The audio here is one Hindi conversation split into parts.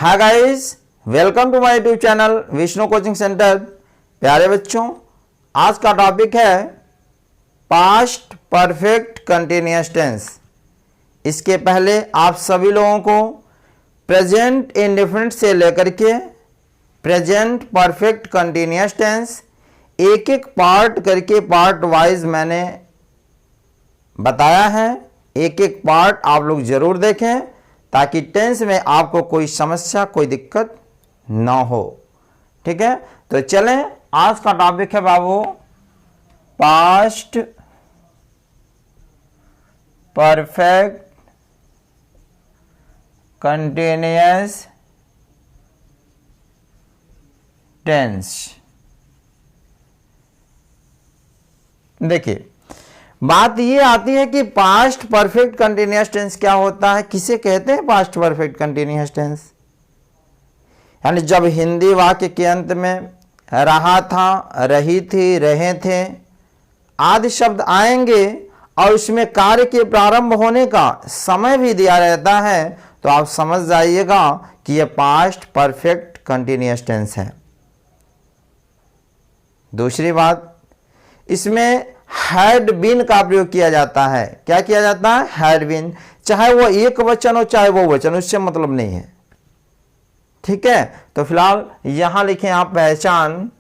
Hi guys, welcome to my YouTube channel Vishnu coaching centre. प्यारे बच्चों, आज का टॉपिक है पास्ट परफेक्ट कंटिन्यूअस टेंस। इसके पहले आप सभी लोगों को प्रेजेंट इंडेफिनिट से लेकर के प्रेजेंट परफेक्ट कंटिन्यूअस टेंस एक एक पार्ट करके पार्ट वाइज मैंने बताया है। एक एक पार्ट आप लोग जरूर देखें ताकि टेंस में आपको कोई समस्या कोई दिक्कत ना हो। ठीक है, तो चलें, आज का टॉपिक है बाबू पास्ट परफेक्ट कंटिन्यूअस टेंस। देखिए, बात ये आती है कि पास्ट परफेक्ट कंटिन्यूअस टेंस क्या होता है, किसे कहते हैं पास्ट परफेक्ट कंटिन्यूअस टेंस। यानी जब हिंदी वाक्य के अंत में रहा था, रही थी, रहे थे आदि शब्द आएंगे और उसमें कार्य के प्रारंभ होने का समय भी दिया रहता है, तो आप समझ जाइएगा कि यह पास्ट परफेक्ट कंटिन्यूअस टेंस है। दूसरी बात, इसमें हैड बीन का प्रयोग किया जाता है। क्या किया जाता है? Had been. चाहे वो एक वचन हो चाहे वो वचन, उससे मतलब नहीं है। ठीक है, तो फिलहाल यहां लिखें आप पहचान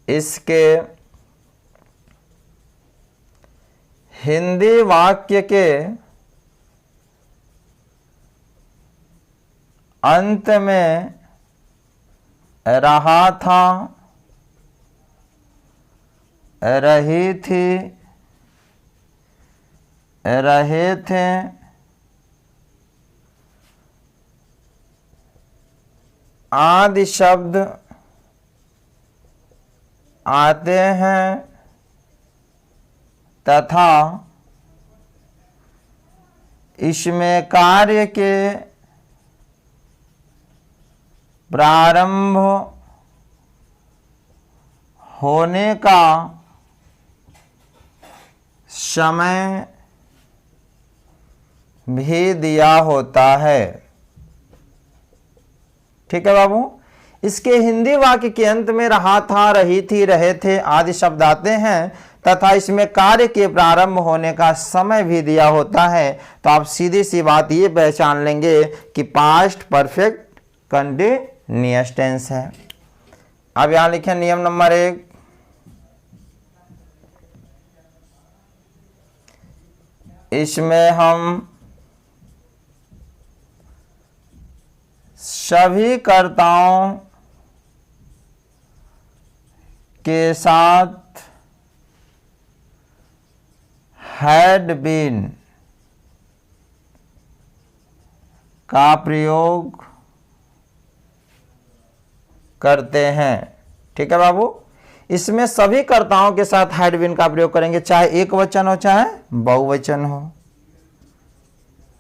इसके हिंदी वाक्य के अंत में रहा था, रही थी, रहे थे आदि शब्द आते हैं तथा इसमें कार्य के प्रारंभ होने का समय भी दिया होता है। ठीक है बाबू, इसके हिंदी वाक्य के अंत में रहा था, रही थी, रहे थे आदि शब्द आते हैं तथा इसमें कार्य के प्रारंभ होने का समय भी दिया होता है। तो आप सीधी सी बात ये पहचान लेंगे कि पास्ट परफेक्ट कंटिन्यूअस टेंस है। अब यहां लिखें नियम नंबर 1, इसमें हम सभी कर्ताओं के साथ हैड बीन का प्रयोग करते हैं। ठीक है बाबू, इसमें सभी कर्ताओं के साथ हैड बीन का प्रयोग करेंगे, चाहे एक वचन हो चाहे बहुवचन हो।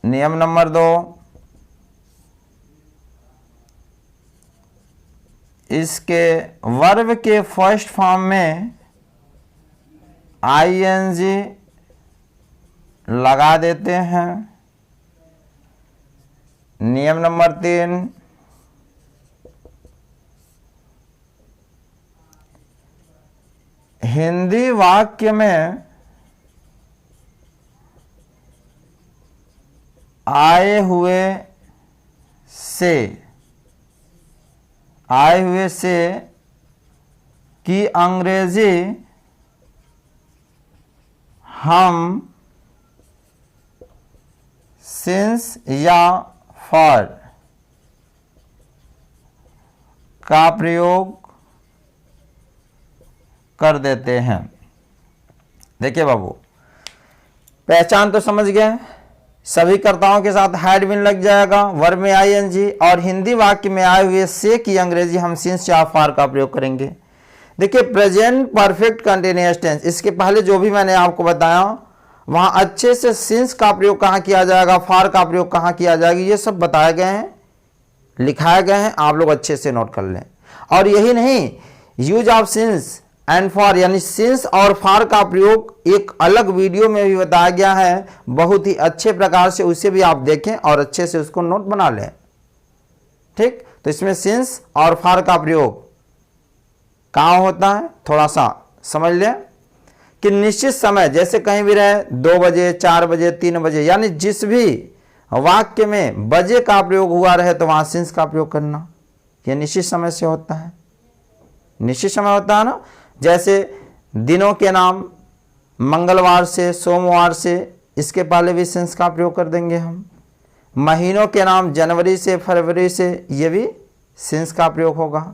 नियम नंबर 2, इसके वर्ब के फर्स्ट फॉर्म में आईएनजी लगा देते हैं। नियम नंबर 3, हिंदी वाक्य में आए हुए से की अंग्रेजी हम सिंस या फॉर का प्रयोग कर देते हैं। देखिए बाबू, पहचान तो समझ गए, सभी कर्ताओं के साथ हैड बीन लग जाएगा, वर्ब में आईएनजी, और हिंदी वाक्य में आए हुए से की अंग्रेजी हम सिंस या फॉर का प्रयोग करेंगे। देखिए, प्रेजेंट परफेक्ट कंटिन्यूअस टेंस, इसके पहले जो भी मैंने आपको बताया वहां अच्छे से सिंस का प्रयोग कहां किया जाएगा, फॉर का प्रयोग कहां किया जाएगा, ये सब बताए गए हैं, लिखाए गए हैं, आप लोग अच्छे से नोट कर लें। और यही नहीं, use of since and for यानी सिंस और फॉर का प्रयोग एक अलग वीडियो में भी बताया गया है बहुत ही अच्छे प्रकार से, उसे भी आप देखें और अच्छे से उसको नोट बना लें। ठीक, तो इसमें सिंस और फॉर का प्रयोग कहाँ होता है थोड़ा सा समझ लें कि निश्चित समय जैसे कहीं भी रहे 2 बजे 4 बजे 3 बजे यानी जिस भी वाक्य में बजे का प्रयोग हुआ रहे तो वहां सिंस का प्रयोग करना, यह निश्चित समय से होता है, निश्चित समय होता है ना। जैसे दिनों के नाम मंगलवार से सोमवार से, इसके पहले भी सिंस का प्रयोग कर देंगे हम। महीनों के नाम जनवरी से फरवरी से, ये भी सिंस का प्रयोग होगा।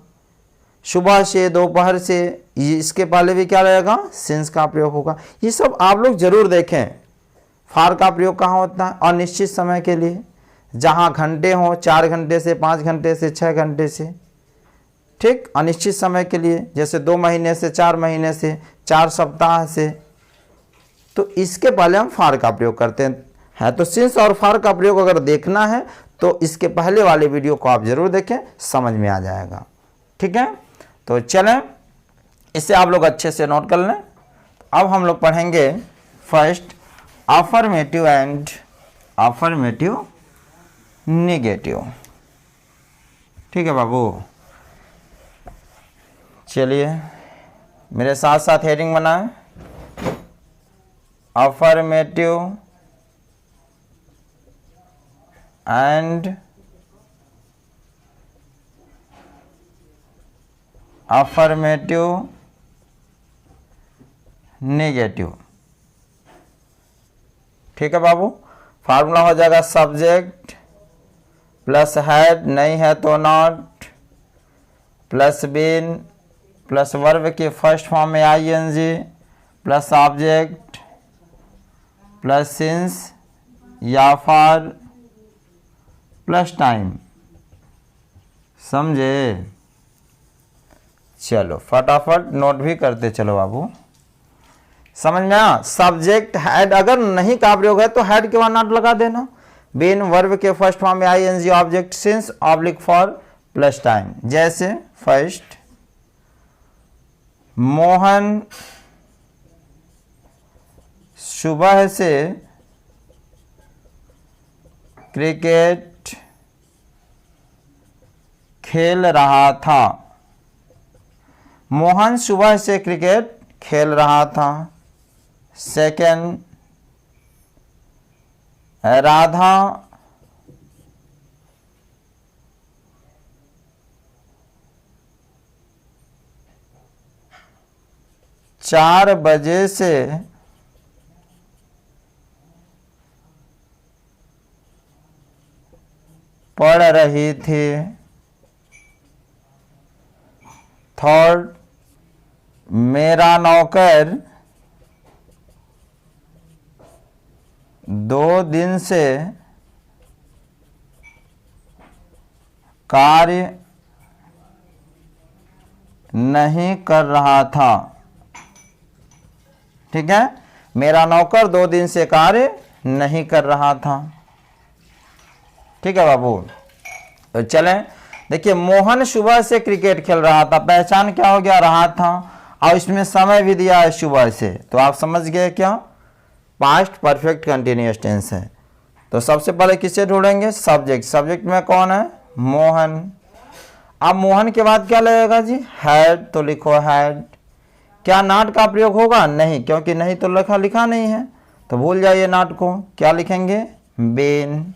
सुबह से दोपहर से, इसके पहले भी क्या रहेगा सिंस का प्रयोग होगा। ये सब आप लोग जरूर देखें। फॉर का प्रयोग कहाँ होता है अनिश्चित समय के लिए, जहाँ घंटे हों 4 घंटे से 5 घंटे से 6 घंटे से, ठीक, अनिश्चित समय के लिए जैसे 2 महीने से 4 महीने से 4 सप्ताह से, तो इसके पहले हम फॉर का प्रयोग करते हैं। तो सिंस और फॉर का प्रयोग अगर देखना है तो इसके पहले वाले वीडियो को आप जरूर देखें, समझ में आ जाएगा। ठीक है, तो चलें इसे आप लोग अच्छे से नोट कर लें। अब हम लोग पढ़ेंगे first affirmative and affirmative negative. ठीक है बाबू, चलिए मेरे साथ साथ हेडिंग बनाएं। Affirmative and affirmative negative. ठीक है बाबू, फार्मूला हो जाएगा सब्जेक्ट प्लस हैड, नहीं है तो not, plus been, plus verb के फर्स्ट फॉर्म में ING, plus object, plus since या फॉर, प्लस टाइम। समझे? चलो फटाफट नोट भी करते चलो बाबू। समझ में आया? सब्जेक्ट हैड अगर नहीं का प्रयोग है तो हैड के बाद नॉट लगा देना। बीन वर्ब के फर्स्ट फॉर्म में ING, object, since, oblique, for, plus time. जैसे फर्स्ट मोहन सुबह से क्रिकेट खेल रहा था। मोहन सुबह से क्रिकेट खेल रहा था। सेकंड, राधा चार बजे से पढ़ रही थी। थर्ड, मेरा नौकर 2 दिन से कार्य नहीं कर रहा था। ठीक है, मेरा नौकर 2 दिन से कार्य नहीं कर रहा था। ठीक है बाबू, तो चलें देखिए, मोहन सुबह से क्रिकेट खेल रहा था, पहचान क्या हो गया, रहा था, और इसमें समय भी दिया है सुबह से, तो आप समझ गए क्या, पास्ट परफेक्ट कंटिन्यूअस टेंस है। तो सबसे पहले किसे ढूंढेंगे, सब्जेक्ट। सब्जेक्ट में कौन है, मोहन। अब मोहन के बाद क्या लगेगा जी, हैड, तो लिखो हैड। क्या नॉट का प्रयोग होगा, नहीं, क्योंकि नहीं तो लिखा नहीं है, तो भूल जाइए नॉट को, क्या लिखेंगे, बीन।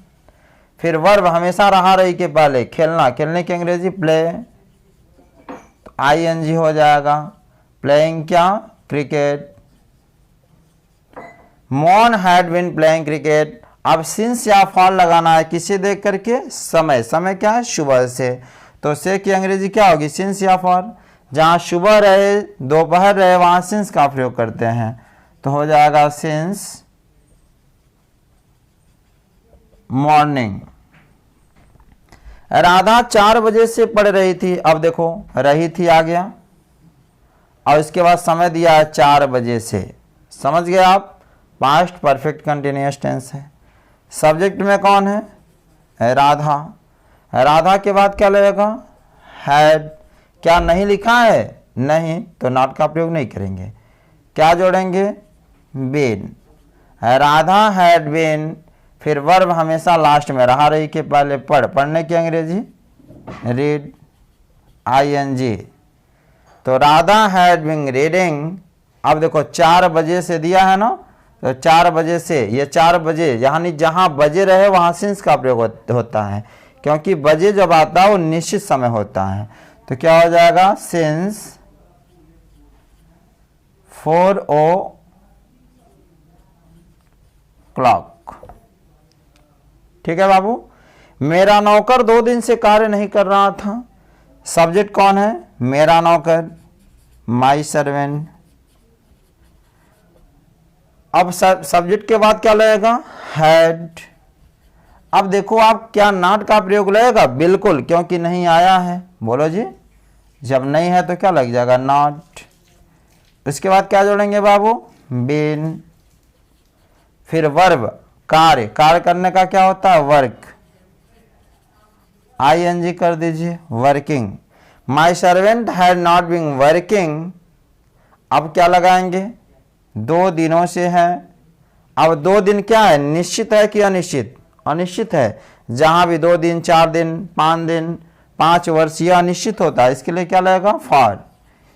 फिर वर्ब हमेशा रहा रही के पहले, खेलना, खेलने की अंग्रेजी प्ले, तो आईएनजी हो जाएगा। प्लेइंग क्या, cricket. Mohan had been playing cricket. अब सिंस या फॉर लगाना है, किसे देख करके, समय। समय क्या है, सुबह से, तो से की अंग्रेजी क्या होगी, सिंस या फॉर। जहाँ सुबह रहे दोपहर रहे वहाँ सिंस का प्रयोग करते हैं, तो हो जाएगा सिंस मॉर्निंग। राधा 4 बजे से पढ़ रही थी। अब देखो रही थी आ गया, और इसके बाद समय दिया है 4 बजे से। समझ गए आप, पास्ट परफेक्ट कंटिन्यूअस टेंस है। सब्जेक्ट में कौन है, राधा। राधा के बाद क्या लगेगा, हैड। क्या नहीं लिखा है, नहीं तो नॉट का प्रयोग नहीं करेंगे। क्या जोड़ेंगे? बीन। राधा हैड बीन, फिर वर्ब हमेशा लास्ट में, रहा रही के पहले पढ़ने की अंग्रेजी रीड, ING। तो राधा हैड बीन रीडिंग। अब देखो 4 बजे से दिया है ना, तो 4 बजे से, ये 4 बजे यानी जहां बजे रहे वहां सिंस का प्रयोग होता है, क्योंकि बजे जब आता है वो निश्चित समय होता है। तो क्या हो जाएगा? Since 4 o'clock। ठीक है बाबू। मेरा नौकर 2 दिन से कार्य नहीं कर रहा था। सब्जेक्ट कौन है? मेरा नौकर, माई सर्वेंट। अब सब्जेक्ट के बाद क्या लगेगा? हैड। अब देखो आप, क्या नॉट का प्रयोग लगेगा? बिल्कुल, क्योंकि नहीं आया है। बोलो जी, जब नहीं है तो क्या लग जाएगा? नॉट। उसके बाद क्या जोड़ेंगे बाबू? बीन। फिर वर्ब, कार्य, कार्य करने का क्या होता है? वर्क, ING कर दीजिए, working. My servant had not been working. अब क्या लगाएंगे? 2 दिनों से है। अब 2 दिन क्या है? निश्चित है कि अनिश्चित? अनिश्चित है। जहां भी 2 दिन, 4 दिन, 5 दिन, 5 वर्ष, यह अनिश्चित होता है। इसके लिए क्या लगेगा? फॉर।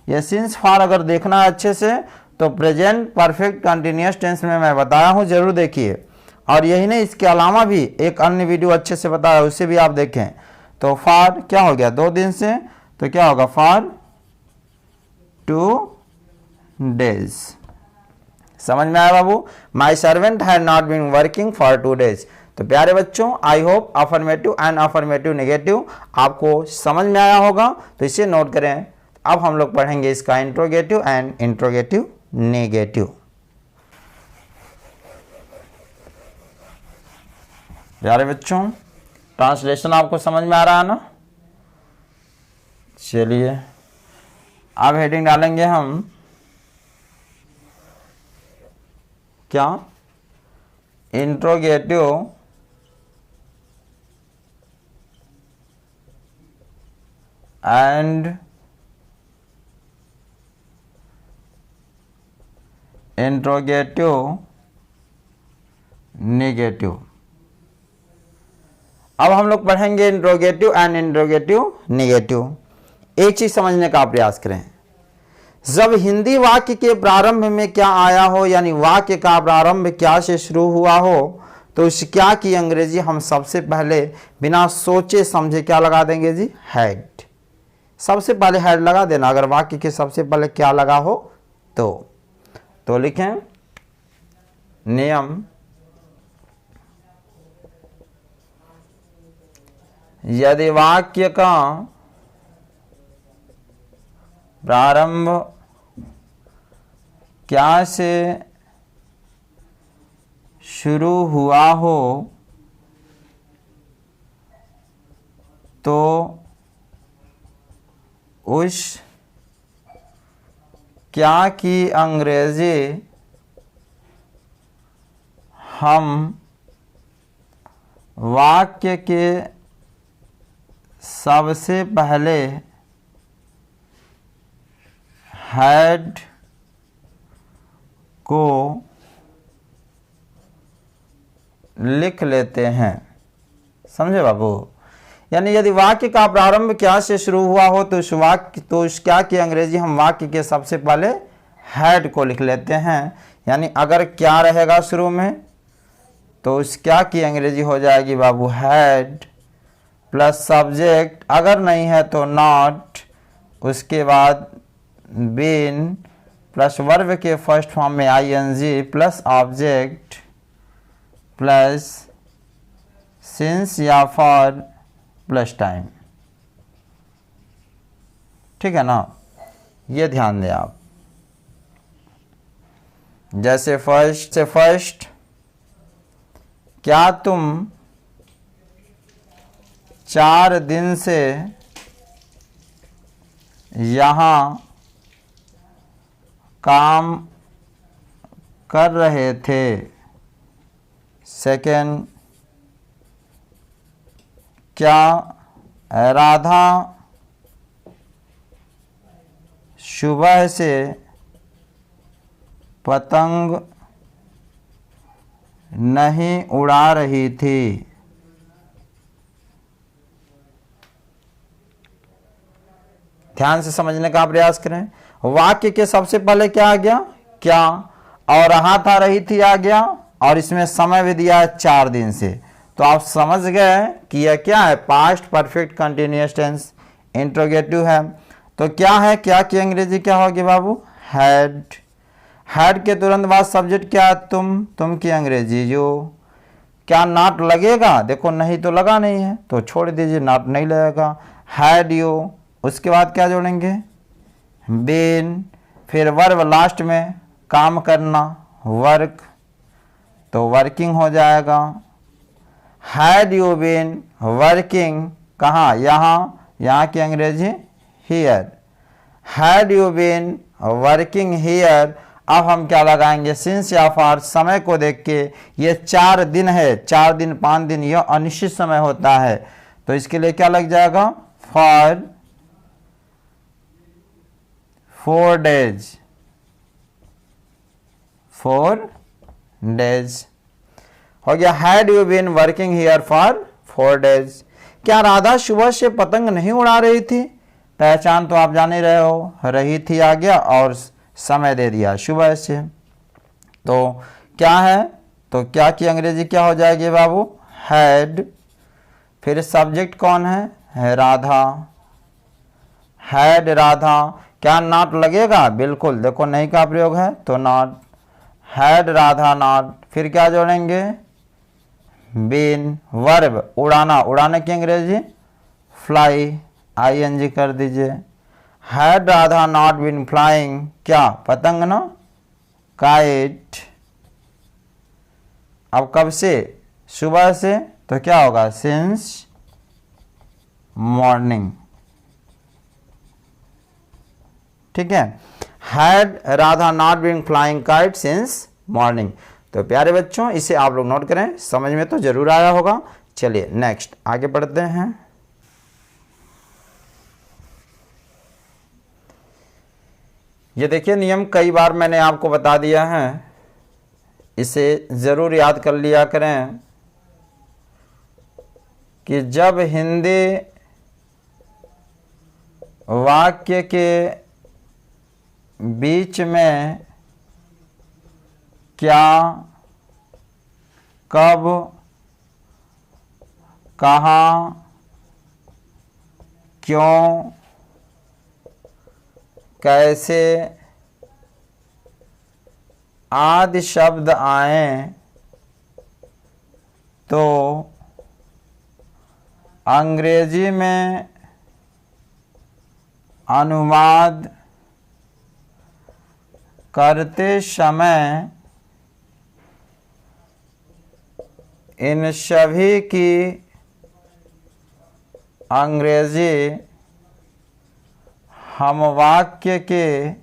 ये सिंस फॉर अगर देखना है अच्छे से तो प्रेजेंट परफेक्ट कंटिन्यूअस टेंस में मैं बताया हूं, जरूर देखिए। और यही नहीं, इसके अलावा भी एक अन्य वीडियो अच्छे से बताया, उसे भी आप देखें। तो फॉर क्या हो गया? 2 दिन से, तो क्या होगा? For 2 days। समझ में आया बाबू? My servant had not been working for 2 days। तो प्यारे बच्चों, I hope affirmative and affirmative negative आपको समझ में आया होगा, तो इसे नोट करें। अब हम लोग पढ़ेंगे इसका इंट्रोगेटिव एंड इंट्रोगेटिव नेगेटिव। प्यारे बच्चों, ट्रांसलेशन आपको समझ में आ रहा है ना? चलिए अब हेडिंग डालेंगे हम, क्या? Interrogative and interrogative negative. अब हम लोग पढ़ेंगे इंट्रोगेटिव एंड इंट्रोगेटिव नेगेटिव। एक चीज समझने का प्रयास करें, जब हिंदी वाक्य के प्रारंभ में क्या आया हो, यानी वाक्य का प्रारंभ क्या से शुरू हुआ हो, तो उस क्या की अंग्रेजी हम सबसे पहले बिना सोचे समझे क्या लगा देंगे जी? हैड। सबसे पहले हैड लगा देना अगर वाक्य के सबसे पहले क्या लगा हो तो लिखें नियम, यदि वाक्य का प्रारंभ क्या से शुरू हुआ हो तो उस क्या की अंग्रेजी हम वाक्य के सबसे पहले हैड को लिख लेते हैं। समझे बाबू? यानी यदि वाक्य का प्रारंभ क्या से शुरू हुआ हो तो उस क्या की अंग्रेजी हम वाक्य के सबसे पहले हैड को लिख लेते हैं। यानी अगर क्या रहेगा शुरू में तो उस क्या की अंग्रेजी हो जाएगी बाबू हैड प्लस सब्जेक्ट, अगर नहीं है तो नॉट, उसके बाद बीन प्लस वर्ब के फर्स्ट फॉर्म में ING plus object plus since या फॉर प्लस टाइम। ठीक है ना? ये ध्यान दें आप। जैसे फर्स्ट से फर्स्ट, क्या तुम 4 दिन से यहाँ काम कर रहे थे। सेकेंड, क्या राधा सुबह से पतंग नहीं उड़ा रही थी। ध्यान से समझने का प्रयास करें। वाक्य के सबसे पहले क्या आ गया, क्या, और रहा था रही थी आ गया, और इसमें समय भी दिया है 4 दिन से। तो आप समझ गए कि यह क्या है, past perfect continuous tense, interrogative है। तो क्या है, क्या की अंग्रेजी क्या होगी बाबू, हैड। हैड के तुरंत बाद सब्जेक्ट क्या है, तुम की अंग्रेजी जो। क्या नॉट लगेगा, देखो नहीं तो लगा नहीं है तो छोड़ दीजिए, नॉट नहीं लगेगा। हैड यू, उसके बाद क्या जोड़ेंगे, बीन, फिर वर्ब लास्ट में, काम करना, वर्क, तो वर्किंग हो जाएगा। हैड यू बीन वर्किंग, कहाँ, यहाँ की अंग्रेजी here. Had you been working here. अब हम क्या लगाएंगे, सिंस या फॉर, समय को देख के, ये 4 दिन है, 4 दिन 5 दिन, यह अनिश्चित समय होता है, तो इसके लिए क्या लग जाएगा, फॉर 4 days, 4 days हो गया। Had you been working here for 4 days। क्या राधा सुबह से पतंग नहीं उड़ा रही थी, पहचान तो आप जान ही रहे हो, रही थी आ गया और समय दे दिया सुबह से, तो क्या है, तो क्या की अंग्रेजी क्या हो जाएगी बाबू, हैड। फिर सब्जेक्ट कौन है राधा, हैड राधा। क्या नॉट लगेगा, बिल्कुल, देखो नहीं का प्रयोग है तो नॉट, हैड राधा नॉट। फिर क्या जोड़ेंगे, बीन, वर्ब उड़ाना, उड़ाने की अंग्रेजी फ्लाई, ing कर दीजिए। Had Radha not been flying, क्या पतंग ना, काइट। अब कब से, सुबह से, तो क्या होगा, सिंस मॉर्निंग, ठीक है। Had Radha not been flying kite since morning. तो प्यारे बच्चों, इसे आप लोग नोट करें, समझ में तो जरूर आया होगा। चलिए नेक्स्ट आगे बढ़ते हैं। ये देखिए नियम कई बार मैंने आपको बता दिया है, इसे जरूर याद कर लिया करें कि जब हिंदी वाक्य के बीच में क्या, कब, कहाँ, क्यों, कैसे आदि शब्द आए तो अंग्रेजी में अनुवाद करते समय इन सभी की अंग्रेजी हम वाक्य के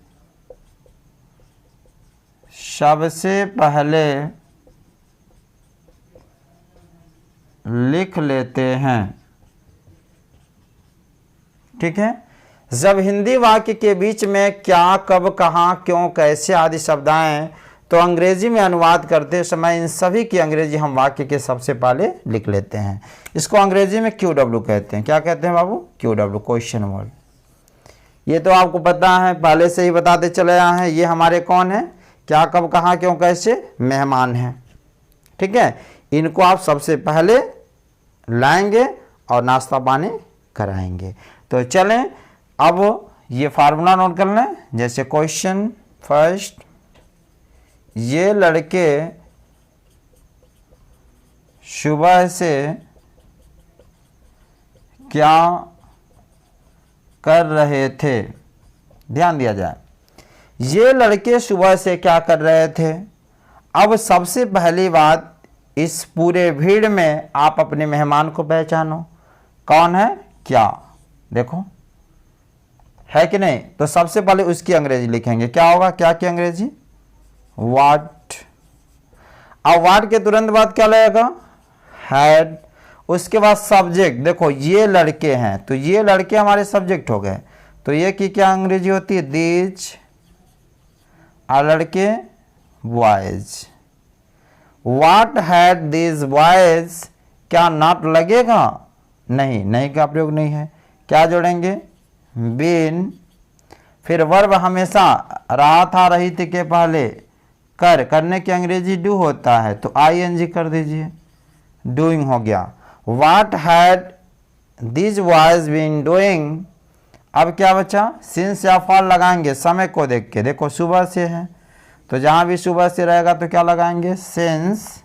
सबसे पहले लिख लेते हैं, ठीक है। जब हिंदी वाक्य के बीच में क्या, कब, कहाँ, क्यों, कैसे आदि शब्द आए तो अंग्रेजी में अनुवाद करते समय इन सभी की अंग्रेजी हम वाक्य के सबसे पहले लिख लेते हैं। इसको अंग्रेजी में QW कहते हैं। क्या कहते हैं बाबू, QW, क्वेश्चन वर्ड। ये तो आपको पता है, पहले से ही बताते चले आए हैं। ये हमारे कौन है, क्या, कब, कहाँ, क्यों, कैसे, मेहमान हैं, ठीक है। इनको आप सबसे पहले लाएंगे और नाश्ता पानी कराएंगे। तो चलें अब ये फार्मूला नोट कर लें। जैसे क्वेश्चन फर्स्ट, ये लड़के सुबह से क्या कर रहे थे, ध्यान दिया जाए। ये लड़के सुबह से क्या कर रहे थे। अब सबसे पहली बात, इस पूरे भीड़ में आप अपने मेहमान को पहचानो, कौन है, क्या, देखो है कि नहीं। तो सबसे पहले उसकी अंग्रेजी लिखेंगे, क्या होगा, क्या की अंग्रेजी, व्हाट। अब व्हाट के तुरंत बाद क्या लगेगा, हैड। उसके बाद सब्जेक्ट, देखो ये लड़के हैं तो ये लड़के हमारे सब्जेक्ट हो गए, तो तो ये की क्या अंग्रेजी होती है, दीज आ लड़के boys. What had these boys, क्या नॉट लगेगा, नहीं, नहीं का प्रयोग नहीं है, क्या जोड़ेंगे, बीन। फिर वर्ब हमेशा रहा था रही थी के पहले करने की अंग्रेजी डू होता है, तो आईएनजी कर दीजिए, डूइंग हो गया। What had this boys been doing, अब क्या बचा, सिंस या फॉर लगाएंगे समय को देख के, देखो सुबह से है तो जहां भी सुबह से रहेगा तो क्या लगाएंगे, सिंस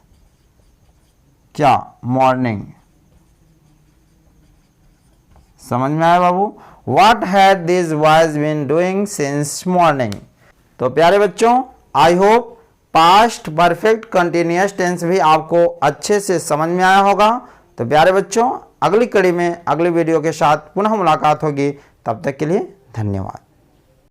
क्या, मॉर्निंग। समझ में आया बाबू, what had this boys been doing since morning. तो प्यारे बच्चों, I hope past perfect continuous tense भी आपको अच्छे से समझ में आया होगा। तो प्यारे बच्चों, अगली कड़ी में अगली वीडियो के साथ पुनः मुलाकात होगी, तब तक के लिए धन्यवाद।